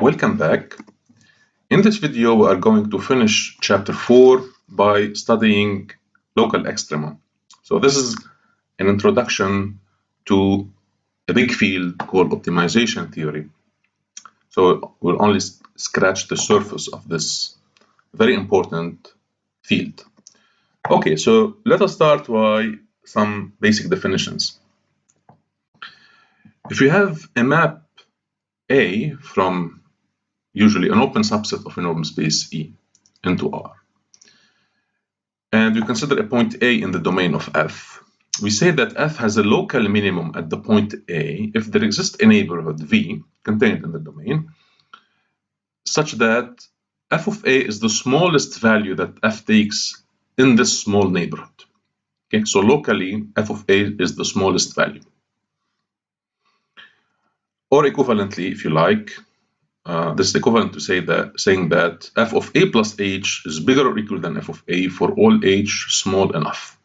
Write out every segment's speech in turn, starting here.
Welcome back. In this video, we are going to finish chapter 4 by studying local extrema. So this is an introduction to a big field called optimization theory. So we'll only scratch the surface of this very important field. Okay, so let us start by some basic definitions. If you have a map A from usually an open subset of a normal space E into R, and we consider a point A in the domain of F, we say that F has a local minimum at the point A if there exists a neighborhood V contained in the domain such that f of A is the smallest value that F takes in this small neighborhood. Okay, so locally f of A is the smallest value. Or equivalently, if you like, this is equivalent to saying that f of A plus h is bigger or equal than f of A for all h small enough.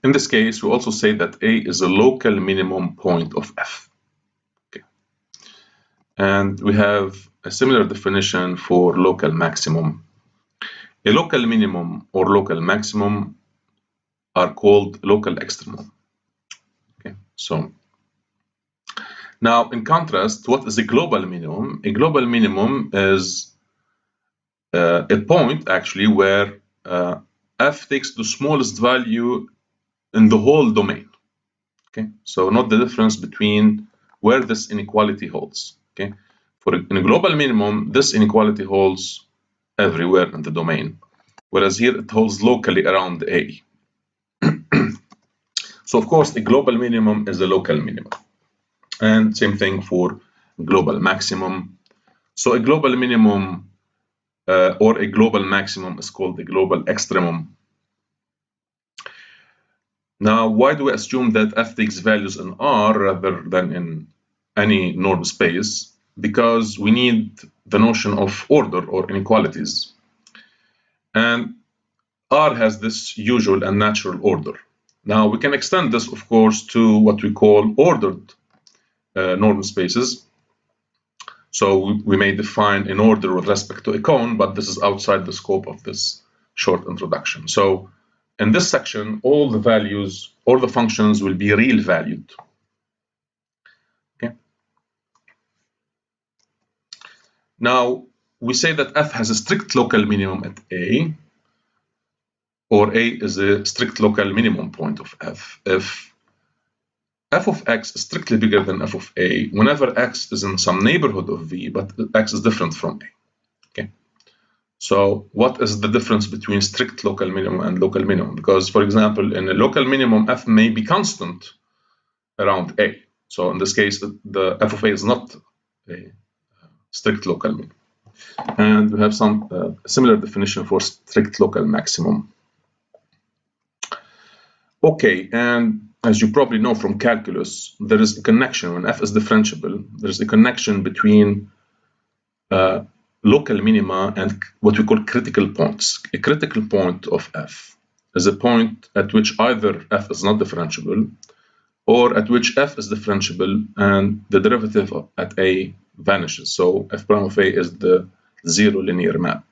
In this case, we also say that A is a local minimum point of F. Okay. And we have a similar definition for local maximum. A local minimum or local maximum are called local extremum. Okay, so now, in contrast, what is a global minimum? A global minimum is a point actually where f takes the smallest value in the whole domain. Okay, so not the difference between where this inequality holds. Okay, in a global minimum, this inequality holds everywhere in the domain, whereas here it holds locally around A. So of course, a global minimum is a local minimum. And same thing for global maximum. So a global minimum or a global maximum is called a global extremum. Now, why do we assume that f takes values in R rather than in any normal space? Because we need the notion of order or inequalities. And R has this usual and natural order. Now, we can extend this, of course, to what we call ordered normal spaces. So we may define an order with respect to a cone, but this is outside the scope of this short introduction. So in this section, all the values or the functions will be real valued. Okay. Now we say that f has a strict local minimum at A, or A is a strict local minimum point of f if f of x is strictly bigger than f of A whenever x is in some neighborhood of V, but x is different from A. Okay. So what is the difference between strict local minimum and local minimum? Because, for example, in a local minimum, f may be constant around A. So in this case, the f of A is not a strict local minimum. And we have some similar definition for strict local maximum. Okay, and as you probably know from calculus, there is a connection. When f is differentiable, there is a connection between local minima and what we call critical points. A critical point of f is a point at which either f is not differentiable or at which f is differentiable and the derivative at A vanishes. So f prime of A is the zero linear map.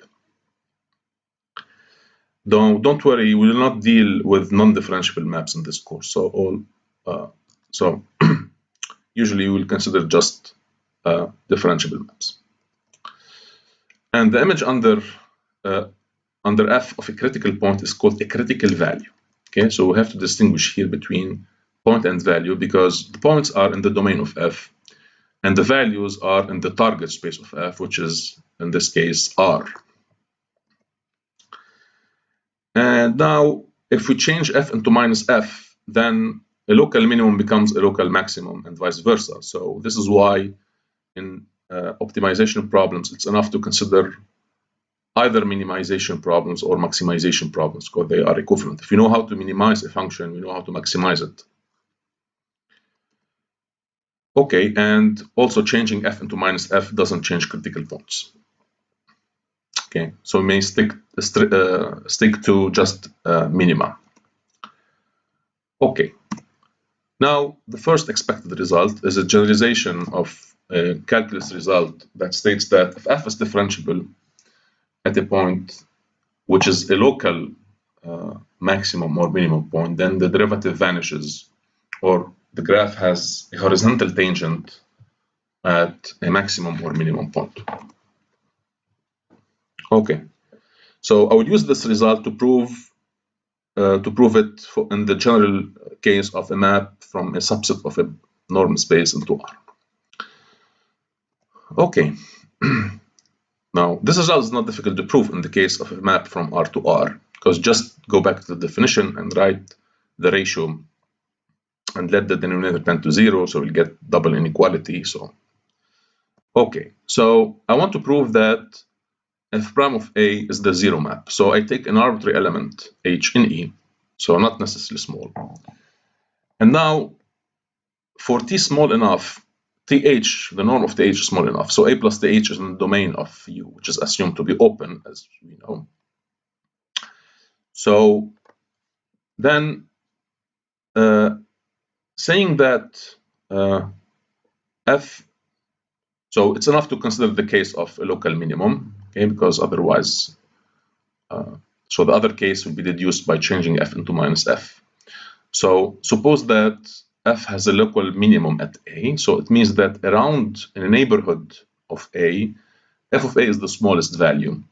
Don't worry, we will not deal with non-differentiable maps in this course. So usually we will consider just differentiable maps. And the image under f of a critical point is called a critical value. Okay, so we have to distinguish here between point and value because the points are in the domain of f, and the values are in the target space of f, which is in this case R. And now, if we change f into minus f, then a local minimum becomes a local maximum and vice versa. So this is why in optimization problems, it's enough to consider either minimization problems or maximization problems because they are equivalent. If you know how to minimize a function, you know how to maximize it. Okay, and also changing f into minus f doesn't change critical points. Okay, so we may stick to just minima. Okay, now the first expected result is a generalization of calculus result that states that if f is differentiable at a point which is a local maximum or minimum point, then the derivative vanishes, or the graph has a horizontal tangent at a maximum or minimum point. Okay, so I would use this result to prove it in the general case of a map from a subset of a norm space into R. Okay. Now, this result is not difficult to prove in the case of a map from R to R, because just go back to the definition and write the ratio and let the denominator tend to 0, so we'll get double inequality. So, okay, so I want to prove that f prime of A is the 0 map. So I take an arbitrary element h in E, so not necessarily small. And now, for t small enough, th, the norm of th is small enough. So A plus th is in the domain of U, which is assumed to be open, as we know. So then, saying that f, so it's enough to consider the case of a local minimum, okay, because otherwise, so the other case will be deduced by changing f into minus f. So suppose that f has a local minimum at A, so it means that around in a neighborhood of A, f of A is the smallest value.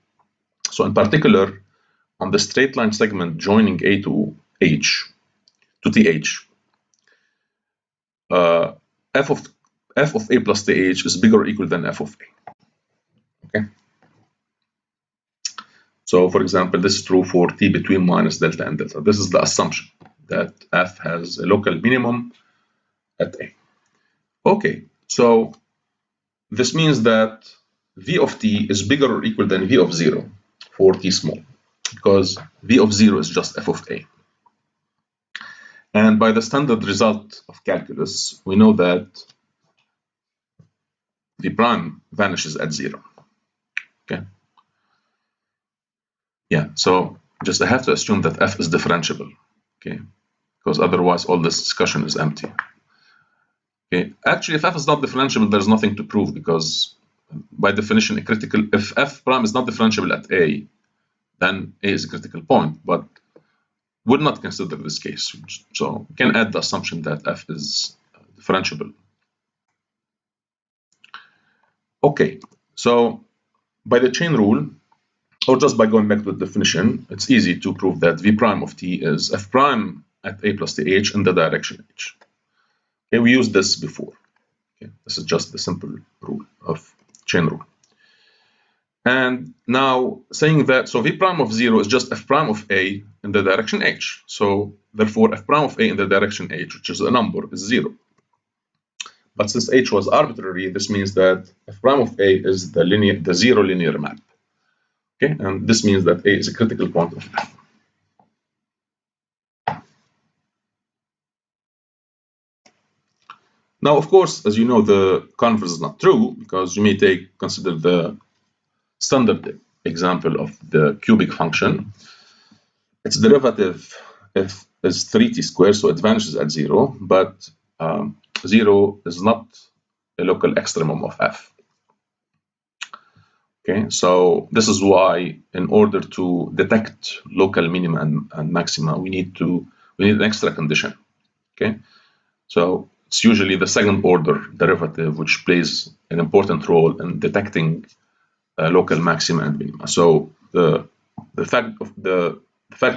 So in particular, on the straight line segment joining A to H, to TH, f of A plus TH is bigger or equal than f of A. Okay. So for example, this is true for t between minus delta and delta. This is the assumption that f has a local minimum at A. Okay, so this means that v of t is bigger or equal than v of 0 for t small, because v of 0 is just f of A. And by the standard result of calculus, we know that v prime vanishes at 0. Okay. Yeah, so just I have to assume that f is differentiable, okay, because otherwise all this discussion is empty. Okay, actually, if f is not differentiable, there's nothing to prove, because by definition, if f prime is not differentiable at A, then A is a critical point, but would not consider this case. So we can add the assumption that f is differentiable. Okay, so by the chain rule, or just by going back to the definition, it's easy to prove that v prime of t is f prime at A plus th in the direction h. Okay, we used this before. Okay, this is just the simple rule of chain rule. And now saying that, so v prime of 0 is just f prime of A in the direction h. So therefore, f prime of A in the direction h, which is a number, is 0. But since h was arbitrary, this means that f prime of A is the 0 linear map. Okay, and this means that A is a critical point of f. Now, of course, as you know, the converse is not true, because you may consider the standard example of the cubic function. Its derivative is 3t squared, so it vanishes at 0, but 0 is not a local extremum of f. Okay, so this is why, in order to detect local minima and maxima, we need an extra condition. Okay, so it's usually the second order derivative which plays an important role in detecting local maxima and minima. So the fact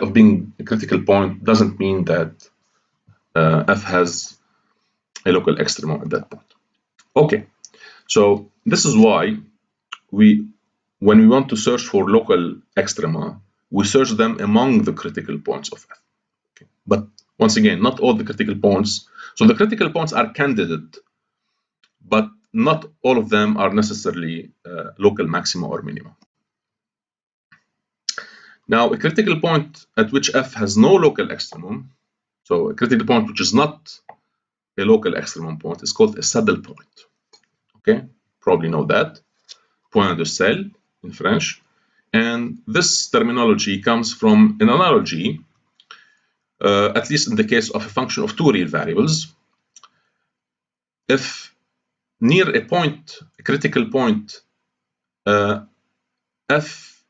of being a critical point doesn't mean that f has a local extremum at that point. Okay, so this is why when we want to search for local extrema, we search them among the critical points of f. Okay. But once again, not all the critical points. So the critical points are candidate, but not all of them are necessarily local maxima or minima. Now, a critical point at which f has no local extremum, so a critical point which is not a local extremum point, is called a saddle point. Okay, probably know that. Point de saddle in French. And this terminology comes from an analogy, at least in the case of a function of two real variables. If near a point, a critical point, f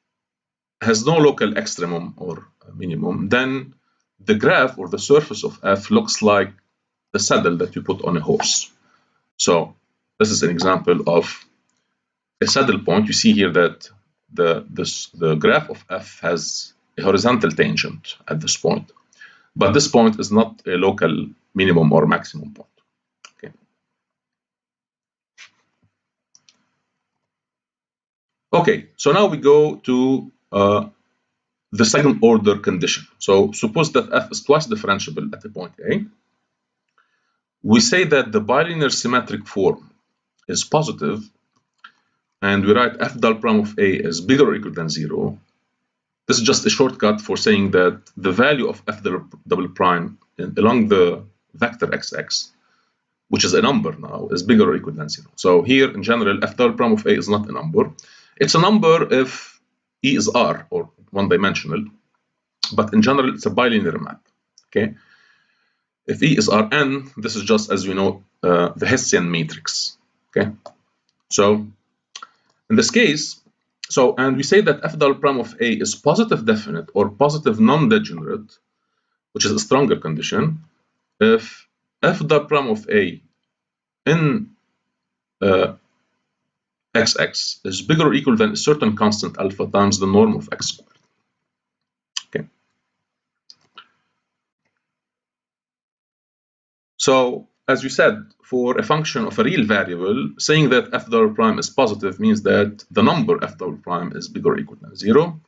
has no local extremum or minimum, then the graph or the surface of f looks like the saddle that you put on a horse. So this is an example of a saddle point. You see here that the graph of f has a horizontal tangent at this point, but this point is not a local minimum or maximum point. Okay. Okay, so now we go to the second order condition. So suppose that f is twice differentiable at the point A. We say that the bilinear symmetric form is positive, and we write f del prime of A is bigger or equal than 0. This is just a shortcut for saying that the value of f double prime along the vector xx, which is a number now, is bigger or equal than 0. So here, in general, f double prime of A is not a number. It's a number if E is R, or one-dimensional, but in general, it's a bilinear map. Okay. If E is Rn, this is just, as we know, the Hessian matrix. Okay. So in this case, and we say that f double prime of A is positive definite or positive non-degenerate, which is a stronger condition, if f double prime of A in xx is bigger or equal than a certain constant alpha times the norm of x squared. Okay. So as you said, for a function of a real variable, saying that f double prime is positive means that the number f double prime is bigger or equal than 0.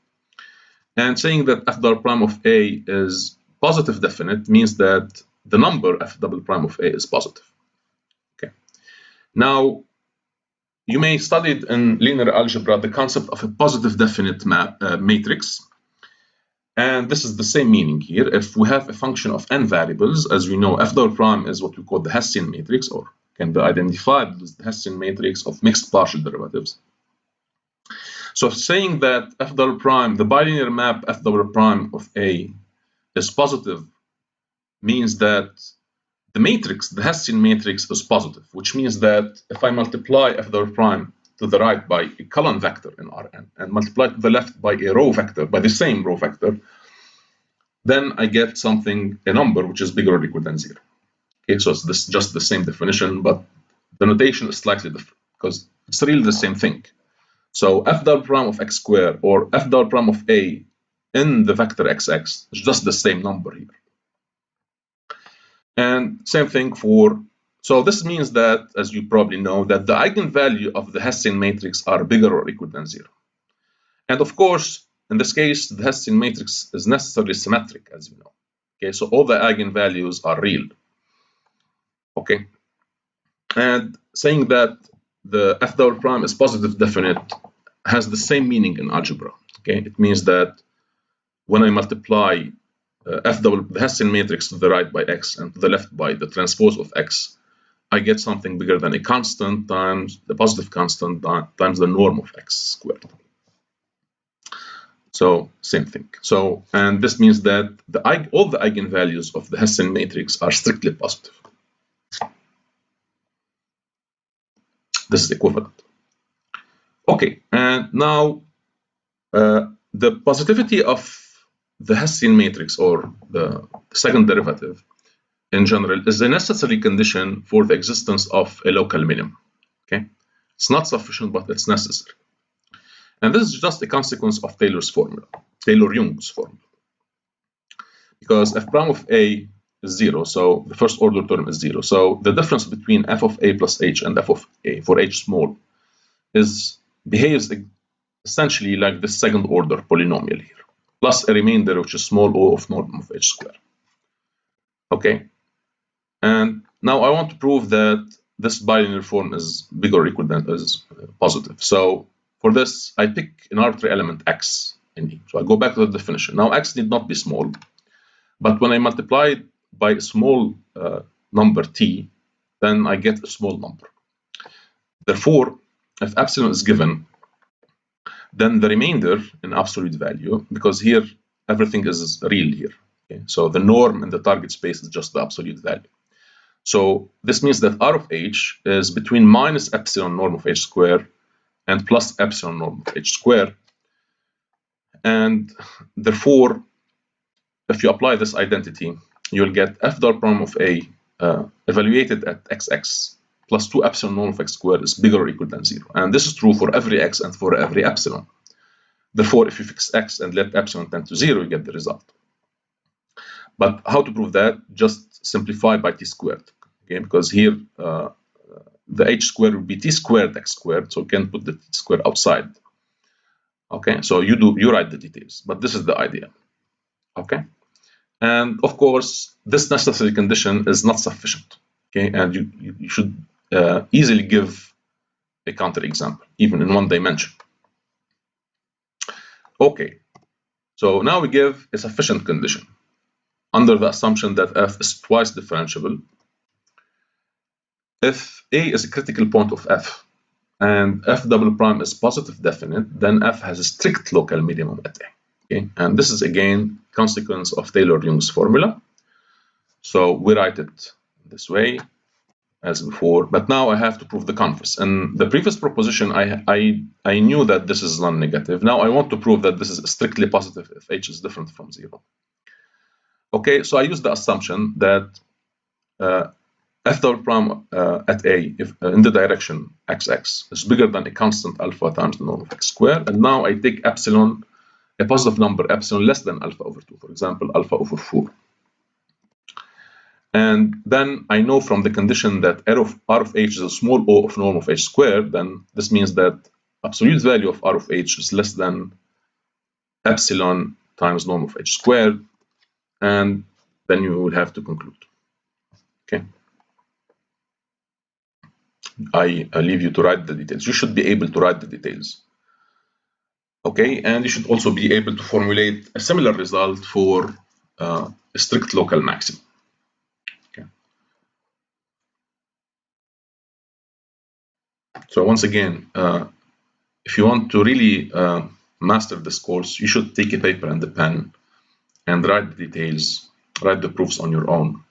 And saying that f double prime of A is positive definite means that the number f double prime of A is positive. Okay. Now, you may studied in linear algebra the concept of a positive definite matrix. And this is the same meaning here. If we have a function of n variables, as we know, f double prime is what we call the Hessian matrix, or can be identified as the Hessian matrix of mixed partial derivatives. So saying that f double prime, the bilinear map f double prime of A is positive means that the matrix, the Hessian matrix, is positive, which means that if I multiply f double prime to the right by a column vector in Rn and multiply to the left by a row vector, by the same row vector, then I get something, a number which is bigger or equal than 0. Okay, so it's just the same definition, but the notation is slightly different because it's really the same thing. So f double prime of x squared or f double prime of A in the vector xx is just the same number here. And same thing for, so this means that, as you probably know, that the eigenvalue of the Hessian matrix are bigger or equal than 0. And of course, in this case, the Hessian matrix is necessarily symmetric, as you know. Okay, so all the eigenvalues are real. Okay, and saying that the f double prime is positive definite has the same meaning in algebra. Okay, it means that when I multiply the Hessian matrix to the right by x and to the left by the transpose of x, I get something bigger than a constant times the positive constant times the norm of x squared. So same thing. So, and this means that all the eigenvalues of the Hessian matrix are strictly positive. This is equivalent. Okay, and now the positivity of the Hessian matrix, or the second derivative in general, is a necessary condition for the existence of a local minimum. Okay, it's not sufficient, but it's necessary. And this is just a consequence of Taylor's formula, Taylor-Young's formula. Because f prime of A is 0, so the first order term is 0. So the difference between f of A plus h and f of A for h small behaves essentially like the second order polynomial here, plus a remainder which is small o of norm of h squared. Okay, and now I want to prove that this bilinear form is bigger or equal than is positive. So for this, I pick an arbitrary element x in E. So I go back to the definition. Now x need not be small, but when I multiply it by a small number t, then I get a small number. Therefore, if epsilon is given, then the remainder in absolute value, because here everything is real here. Okay? So the norm in the target space is just the absolute value. So this means that R of H is between minus epsilon norm of H square and plus epsilon norm of H square. And therefore, if you apply this identity, you'll get f dot prime of A evaluated at xx plus 2 epsilon norm of x squared is bigger or equal than 0. And this is true for every x and for every epsilon. Therefore, if you fix x and let epsilon tend to 0, you get the result. But how to prove that? Just simplify by t squared. Okay, because here the h squared would be t squared x squared, so you can put the t squared outside. Okay, so you write the details, but this is the idea. Okay, and of course this necessary condition is not sufficient. Okay, and you should easily give a counterexample, even in one dimension. Okay, so now we give a sufficient condition under the assumption that f is twice differentiable. If A is a critical point of f and f double prime is positive definite, then f has a strict local minimum at A. Okay, and this is again consequence of Taylor-Young's formula. So we write it this way as before, but now I have to prove the converse. In the previous proposition, I knew that this is non-negative. Now I want to prove that this is strictly positive if h is different from 0. Okay, so I use the assumption that f double prime at A if, in the direction xx is bigger than a constant alpha times the norm of x squared, and now I take epsilon, a positive number epsilon less than alpha over 2, for example, alpha over 4. And then I know from the condition that R of H is a small o of norm of H squared, then this means that absolute value of R of H is less than epsilon times norm of H squared, and then you will have to conclude. Okay. I leave you to write the details. You should be able to write the details. Okay, and you should also be able to formulate a similar result for a strict local maximum. Okay. So once again, if you want to really master this course, you should take a paper and a pen and write the details, write the proofs on your own,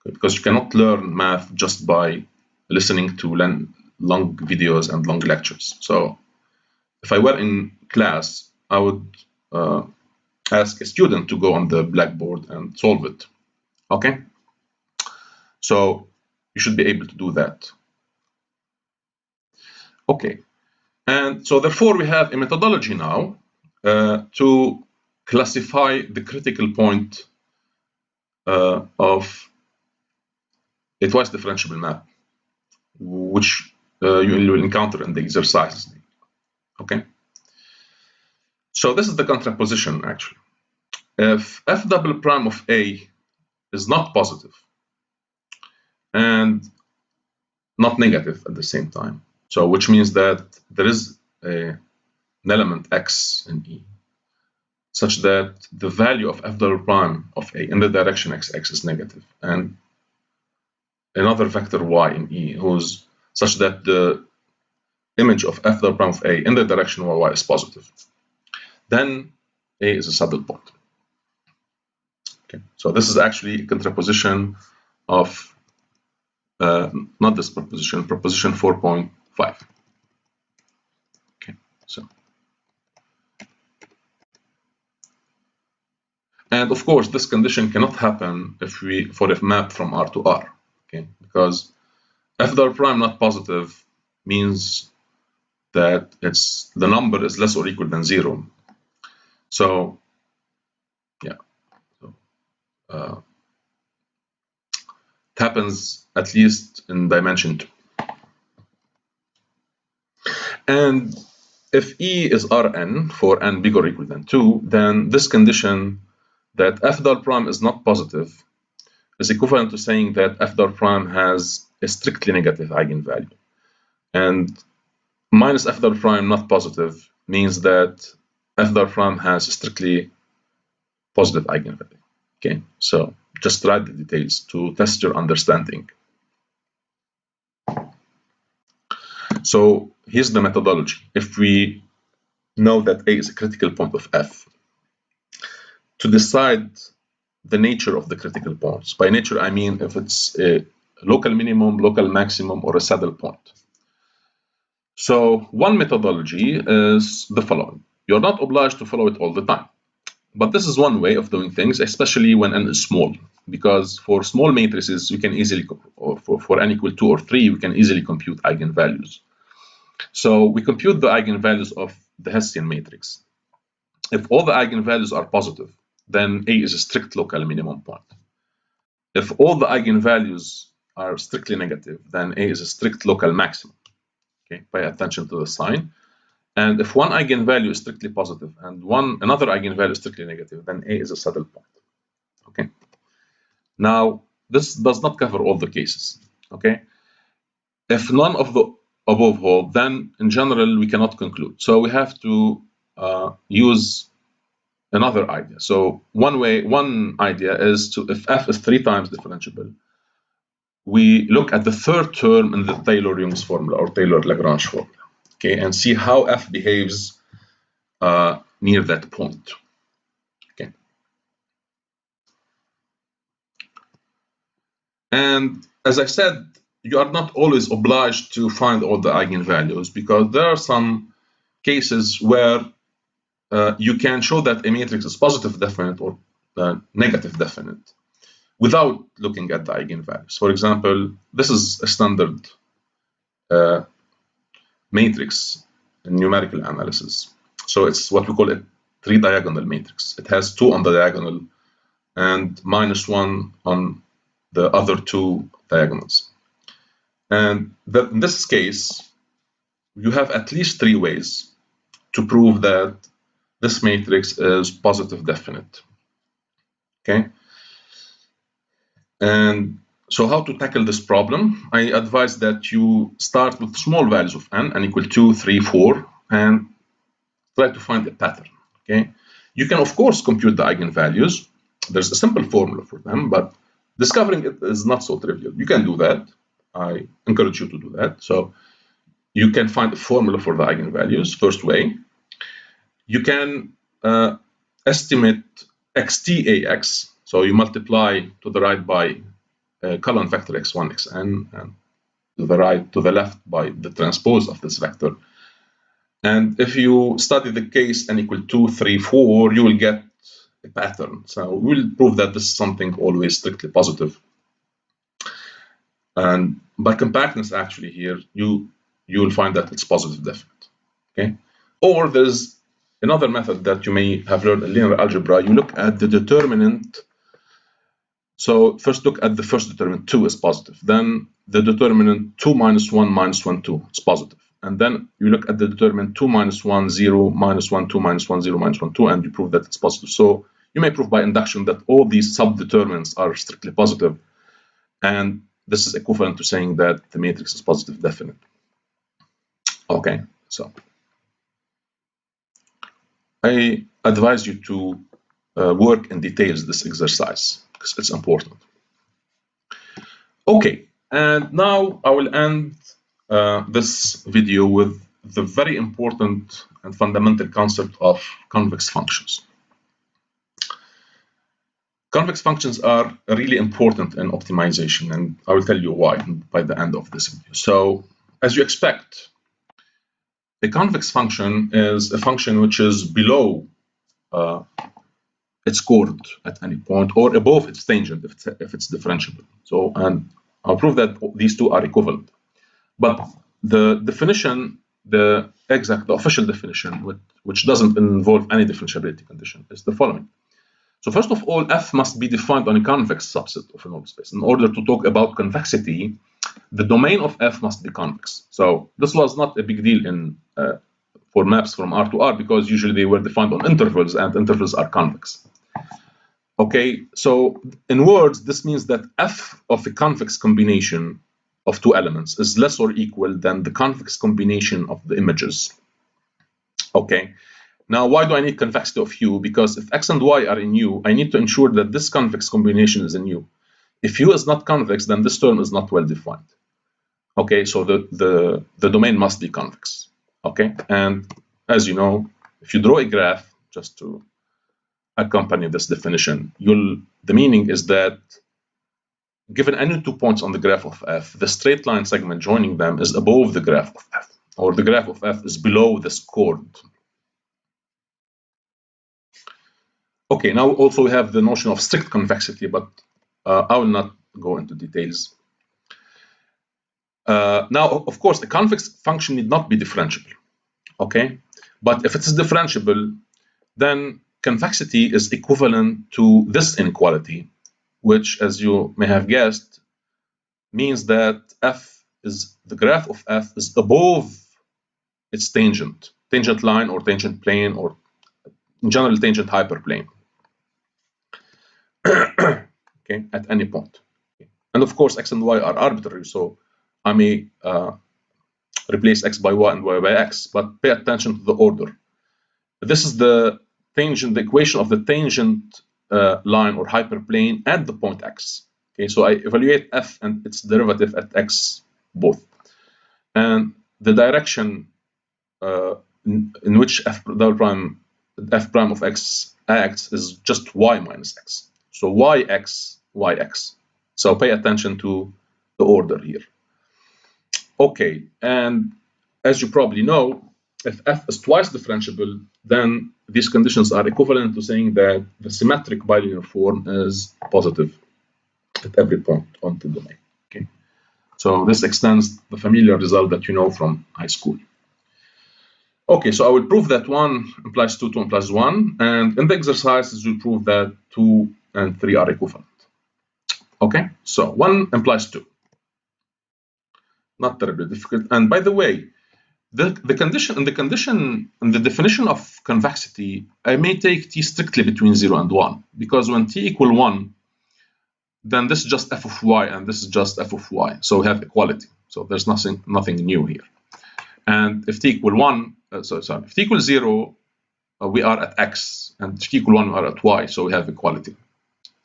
because you cannot learn math just by listening to long videos and long lectures. So if I were in class, I would ask a student to go on the blackboard and solve it. Okay? So you should be able to do that. Okay. And so therefore we have a methodology now to classify the critical point of a twice differentiable map, which you will encounter in the exercises. Okay. So this is the contraposition actually. If f double prime of A is not positive and not negative at the same time, so which means that there is an element x in E such that the value of f double prime of A in the direction xx is negative, and another vector y in E who's such that the image of f double prime of A in the direction y is positive, then A is a saddle point. Okay, so this is actually a contraposition of not this proposition, proposition 4.5. Okay, so. And of course, this condition cannot happen if we for a map from R to R, okay? Because f double prime not positive means that the number is less or equal than 0. So, yeah, so, it happens at least in dimension 2. And if E is Rn for n bigger or equal than 2, then this condition that f double prime is not positive is equivalent to saying that f double prime has a strictly negative eigenvalue. And minus f double prime not positive means that f double prime has a strictly positive eigenvalue. Okay, so just write the details to test your understanding. So here's the methodology. If we know that A is a critical point of F, to decide the nature of the critical points, by nature I mean if it's a local minimum, local maximum, or a saddle point. So one methodology is the following. You're not obliged to follow it all the time. But this is one way of doing things, especially when n is small, because for small matrices, you can easily, or for n equal 2 or 3, we can easily compute eigenvalues. So we compute the eigenvalues of the Hessian matrix. If all the eigenvalues are positive, then A is a strict local minimum point. If all the eigenvalues are strictly negative, then A is a strict local maximum. Okay, pay attention to the sign. And if one eigenvalue is strictly positive and another eigenvalue is strictly negative, then A is a saddle point. Okay. Now, this does not cover all the cases. Okay. If none of the above hold, then in general we cannot conclude. So we have to use another idea. So one idea is to, if f is 3 times differentiable, we look at the third term in the Taylor-Young's formula or Taylor-Lagrange formula. Okay, and see how f behaves near that point. Okay. And as I said, you are not always obliged to find all the eigenvalues, because there are some cases where you can show that a matrix is positive definite or negative definite without looking at the eigenvalues. For example, this is a standard matrix in numerical analysis. So it's what we call a 3-diagonal matrix. It has 2 on the diagonal and -1 on the other 2 diagonals. And in this case, you have at least 3 ways to prove that this matrix is positive definite. Okay. And so how to tackle this problem? I advise that you start with small values of n equal 2, 3, 4, and try to find a pattern. Okay. You can, of course, compute the eigenvalues. There's a simple formula for them, but discovering it is not so trivial. You can do that. I encourage you to do that. So you can find a formula for the eigenvalues, first way. You can estimate xtax. So you multiply to the right by column vector x1, xn, and to the left by the transpose of this vector. And if you study the case n equal 2, 3, 4, you will get a pattern. So we'll prove that this is something always strictly positive. And by compactness, actually, here, you will find that it's positive definite. Okay. Or there's another method that you may have learned in linear algebra. You look at the determinant. So first look at the first determinant, 2 is positive. Then the determinant 2 minus 1 minus 1, 2 is positive. And then you look at the determinant 2 minus 1, 0, minus 1, 2, minus 1, 0, minus 1, 2, and you prove that it's positive. So you may prove by induction that all these sub-determinants are strictly positive. And this is equivalent to saying that the matrix is positive definite. Okay, so I advise you to work in details this exercise, because it's important. Okay, and now I will end this video with the very important and fundamental concept of convex functions. Convex functions are really important in optimization, and I will tell you why by the end of this video. So, as you expect, a convex function is a function which is below its chord at any point, or above its tangent if it's differentiable. So, and I'll prove that these two are equivalent. But the definition, the official definition, which doesn't involve any differentiability condition, is the following. So first of all, f must be defined on a convex subset of a null space. In order to talk about convexity, the domain of f must be convex. So this was not a big deal in for maps from R to R, because usually they were defined on intervals, and intervals are convex. Okay, so in words, this means that f of a convex combination of two elements is less or equal than the convex combination of the images. Okay. Now, why do I need convexity of U? Because if x and y are in U, I need to ensure that this convex combination is in U. If U is not convex, then this term is not well defined. Okay, so the domain must be convex. Okay, and as you know, if you draw a graph, just to accompany this definition, the meaning is that given any 2 points on the graph of f, the straight line segment joining them is above the graph of f, or the graph of f is below this chord. Okay, now also we have the notion of strict convexity, but I will not go into details. Now, of course, a convex function need not be differentiable, okay? But if it is differentiable, then convexity is equivalent to this inequality, which, as you may have guessed, means that the graph of f is above its tangent line or tangent plane, or in general tangent hyperplane. Okay, at any point. And of course, x and y are arbitrary, so I may replace x by y and y by x, but pay attention to the order. This is the equation of the tangent line or hyperplane at the point x. Okay, so I evaluate f and its derivative at x both, and the direction in which f prime of x acts is just y minus x. So yx, yx. So pay attention to the order here. Okay, and as you probably know, if f is twice differentiable, then these conditions are equivalent to saying that the symmetric bilinear form is positive at every point on the domain. Okay, so this extends the familiar result that you know from high school. Okay, so I will prove that 1 implies 2, 2 implies 1, and in the exercises we prove that 2 and 3 are equivalent. Okay, so 1 implies 2. Not terribly difficult. And by the way, the definition of convexity, I may take t strictly between 0 and 1, because when t equal 1, then this is just f of y and this is just f of y. So we have equality. So there's nothing new here. And if t equal 1, if t equals 0, we are at x, and if t equal 1, we are at y, so we have equality.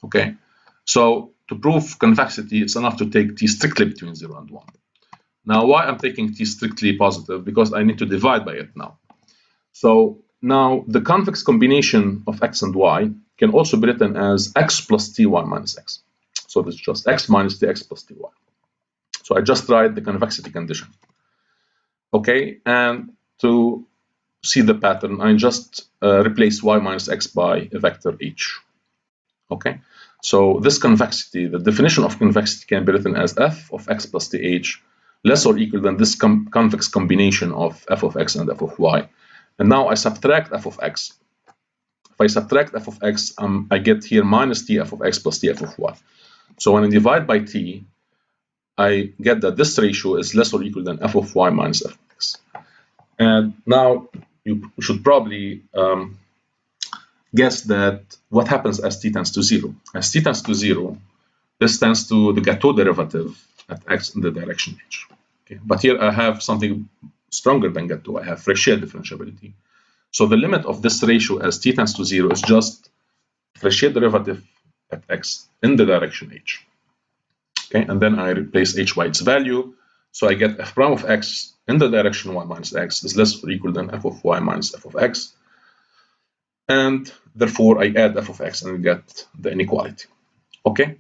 Okay, so to prove convexity, it's enough to take t strictly between 0 and 1. Now, why I'm taking t strictly positive? Because I need to divide by it now. So now the convex combination of x and y can also be written as x plus ty minus x. So this is just x minus tx plus ty. So I just write the convexity condition. Okay, and to see the pattern, I just replace y minus x by a vector h. Okay, so this convexity, the definition of convexity can be written as f of x plus th less or equal than this convex combination of f of x and f of y. And now I subtract f of x. If I subtract f of x, I get here minus t f of x plus t f of y. So when I divide by t, I get that this ratio is less or equal than f of y minus f of x. And now you should probably guess that what happens as t tends to 0. As t tends to 0, this tends to the Gaussian derivative at x in the direction h. Okay. But here I have something stronger than Gaussian. I have Frechet differentiability. So the limit of this ratio as t tends to 0 is just Frechet derivative at x in the direction h. Okay, and then I replace h by its value. So I get f prime of x in the direction y minus x is less or equal than f of y minus f of x. And therefore, I add f of x and get the inequality. Okay.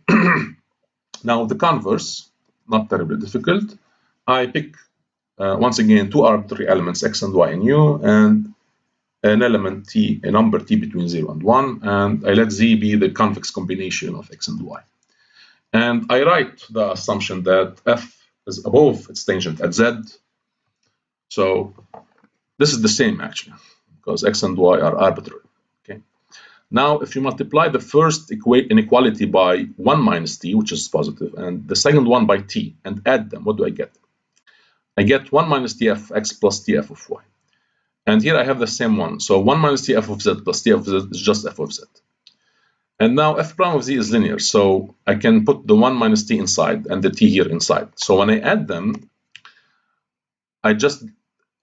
Now the converse, not terribly difficult. I pick once again 2 arbitrary elements x and y and u, and an element t, a number t between 0 and 1, and I let z be the convex combination of x and y. And I write the assumption that f is above its tangent at z. So this is the same actually, because x and y are arbitrary. Okay. Now, if you multiply the first inequality by 1 minus t, which is positive, and the second one by t, and add them, what do I get? I get 1 minus tf of x plus tf of y. And here I have the same one. So 1 minus tf of z plus tf of z is just f of z. And now f prime of z is linear, so I can put the 1 minus t inside and the t here inside. So when I add them,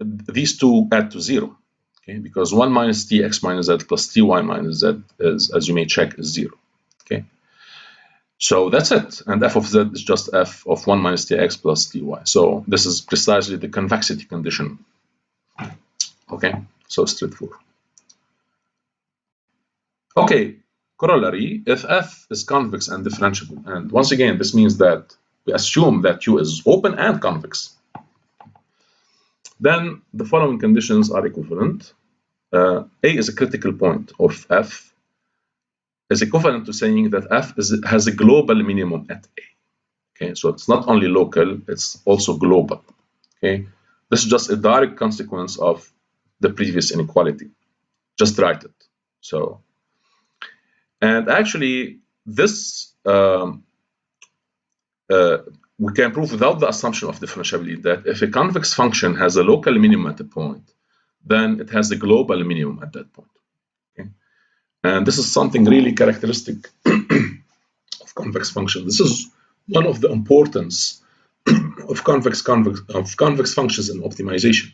these two add to 0. Okay, because 1 minus tx minus z plus ty minus z is, as you may check, is 0. Okay, so that's it. And f of z is just f of 1 minus tx plus ty. So this is precisely the convexity condition. Okay, so straightforward. Okay, Corollary, if f is convex and differentiable, and once again, this means that we assume that U is open and convex, then the following conditions are equivalent. A is a critical point of f, is equivalent to saying that f has a global minimum at A. Okay, so it's not only local, it's also global. Okay, this is just a direct consequence of the previous inequality. Just write it. So, and actually, this we can prove without the assumption of differentiability that if a convex function has a local minimum at a point, then it has a global minimum at that point. Okay? And this is something really characteristic of convex functions. This is one of the importance of convex functions in optimization.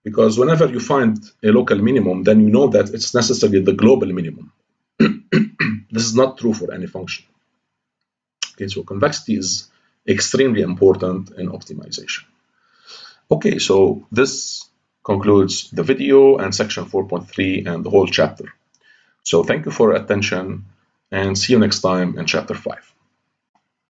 Because whenever you find a local minimum, then you know that it's necessarily the global minimum. This is not true for any function. Okay, so convexity is extremely important in optimization. Okay, so this concludes the video and section 4.3 and the whole chapter. So thank you for your attention and see you next time in chapter 5.